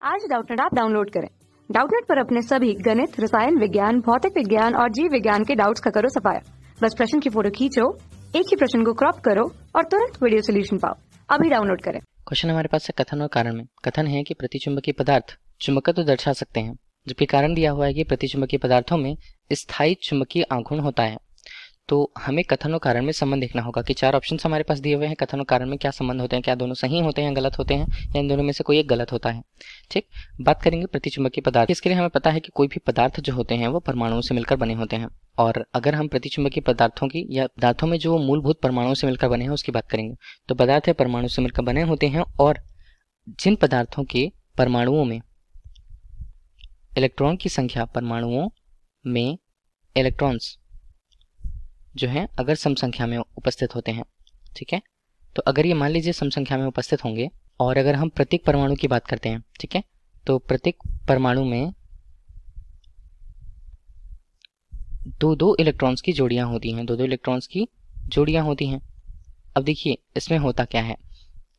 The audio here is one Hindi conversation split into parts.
आज डाउटनेट ऐप डाउनलोड करें। डाउटनेट पर अपने सभी गणित, रसायन विज्ञान, भौतिक विज्ञान और जीव विज्ञान के डाउट्स का करो सफाया। बस प्रश्न की फोटो खींचो, एक ही प्रश्न को क्रॉप करो और तुरंत वीडियो सोल्यूशन पाओ। अभी डाउनलोड करें। क्वेश्चन हमारे पास है कथन और कारण में। कथन है कि प्रतिचुंबकीय पदार्थ चुंबकत्व दर्शा सकते हैं, जबकि कारण दिया हुआ है कि प्रतिचुंबकीय पदार्थों में स्थायी चुंबकीय आघूर्ण होता है। तो हमें कथन और कारण में संबंध देखना होगा कि चार ऑप्शंस हमारे पास दिए हुए हैं। कथन और कारण में क्या संबंध होते हैं, क्या दोनों सही होते हैं, गलत होते हैं, या इन दोनों में से कोई एक गलत होता है। ठीक, बात करेंगे प्रतिचुंबकीय पदार्थ। इसके लिए हमें पता है कि कोई भी पदार्थ जो होते हैं वो परमाणुओं से मिलकर बने होते हैं। और अगर हम प्रतिचुंबकीय पदार्थों की या पदार्थों में जो मूलभूत परमाणुओं से मिलकर बने हैं उसकी बात करेंगे, तो पदार्थ है परमाणु से मिलकर बने होते हैं। और जिन पदार्थों के परमाणुओं में इलेक्ट्रॉन की संख्या, परमाणुओं में इलेक्ट्रॉन्स जो हैं अगर सम संख्या में उपस्थित होते हैं, ठीक है, तो अगर ये मान लीजिए सम संख्या में उपस्थित होंगे और अगर हम प्रत्येक परमाणु की बात करते हैं, ठीक है, तो प्रत्येक परमाणु में दो दो इलेक्ट्रॉन्स की जोड़ियां होती हैं, दो इलेक्ट्रॉन्स की जोड़ियां होती हैं। अब देखिए इसमें होता क्या है,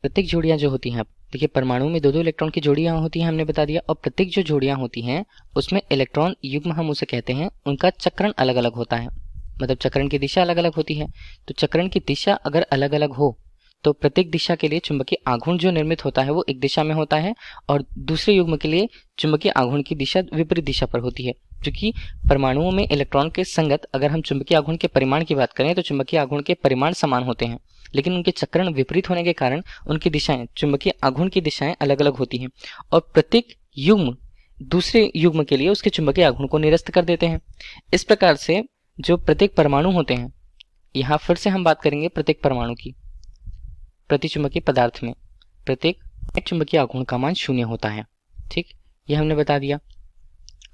प्रत्येक जोड़ियां जो होती हैं, देखिए परमाणु में दो इलेक्ट्रॉन की जोड़ियां होती हैं, हमने बता दिया, और प्रत्येक जो जोड़ियां होती हैं उसमें इलेक्ट्रॉन युग्म हम उसे कहते हैं, उनका चक्रण अलग अलग होता है, मतलब चक्रण की दिशा अलग अलग होती है। तो चक्रण की दिशा अगर अलग अलग हो तो प्रत्येक दिशा के लिए चुंबकीय आघूर्ण जो निर्मित होता है वो एक दिशा में होता है, और दूसरे युग्म के लिए चुंबकीय आघूर्ण की दिशा विपरीत दिशा पर होती है। क्योंकि परमाणुओं में इलेक्ट्रॉन के संगत अगर हम चुंबकीय आघूर्ण के परिमाण की बात करें तो चुंबकीय आघूर्ण के परिमाण समान होते हैं, लेकिन उनके चक्रण विपरीत होने के कारण उनकी दिशाएं, चुंबकीय आघूर्ण की दिशाएं अलग अलग होती हैं, और प्रत्येक युग्म दूसरे युग्म के लिए उसके चुंबकीय आघूर्ण को निरस्त कर देते हैं। इस प्रकार से जो प्रत्येक परमाणु होते हैं, यहाँ फिर से हम बात करेंगे प्रत्येक परमाणु की, प्रतिचुंबकीय पदार्थ में प्रत्येक चुंबकीय आघूर्ण का मान 0 होता है। ठीक, ये हमने बता दिया।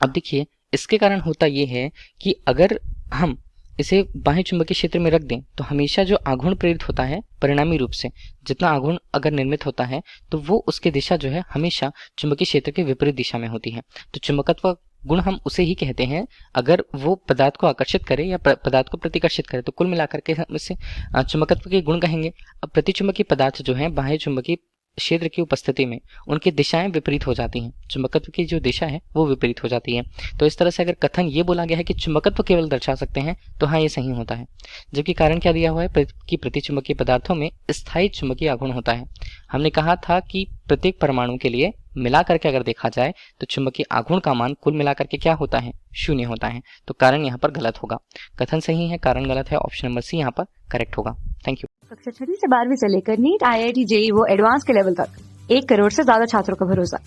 अब देखिए इसके कारण होता ये है कि अगर हम इसे बाह्य चुंबकीय क्षेत्र में रख दें तो हमेशा जो आघूर्ण प्रेरित होता है, परिणामी रूप से जितना आघूर्ण अगर निर्मित होता है तो वो उसकी दिशा जो है हमेशा चुंबकीय क्षेत्र के विपरीत दिशा में होती है। तो चुंबकत्व गुण हम उसे ही कहते हैं अगर वो पदार्थ को आकर्षित करे या पदार्थ को प्रतिकर्षित करे, तो कुल मिलाकर के हम इसे चुंबकत्व के गुण कहेंगे। अब प्रतिचुंबकीय पदार्थ जो है बाह्य चुंबकीय क्षेत्र की उपस्थिति में उनकी दिशाएं विपरीत हो जाती हैं, चुंबकत्व की जो दिशा है वो विपरीत हो जाती है। तो इस तरह से अगर कथन ये बोला गया है कि चुंबकत्व केवल दर्शा सकते हैं तो हाँ ये सही होता है, जबकि कारण क्या दिया हुआ है कि प्रतिचुंबकीय पदार्थों में स्थायी चुंबकीय आघूर्ण होता है। हमने कहा था कि प्रत्येक परमाणु के लिए मिलाकर के अगर देखा जाए तो चुंबकीय आघूर्ण का मान कुल मिलाकर के क्या होता है, 0 होता है। तो कारण यहाँ पर गलत होगा, कथन सही है, कारण गलत है, ऑप्शन नंबर सी यहाँ पर करेक्ट होगा। Thank you. कक्षा 6 से 12वीं से लेकर नीट, IIT, JEE वो एडवांस के लेवल तक 1 करोड़ से ज्यादा छात्रों का भरोसा।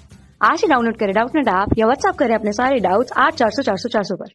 आज ही डाउनलोड करें डाउटनेट ऐप या व्हाट्सएप करें अपने सारे डाउट्स 8400 400 400 पर।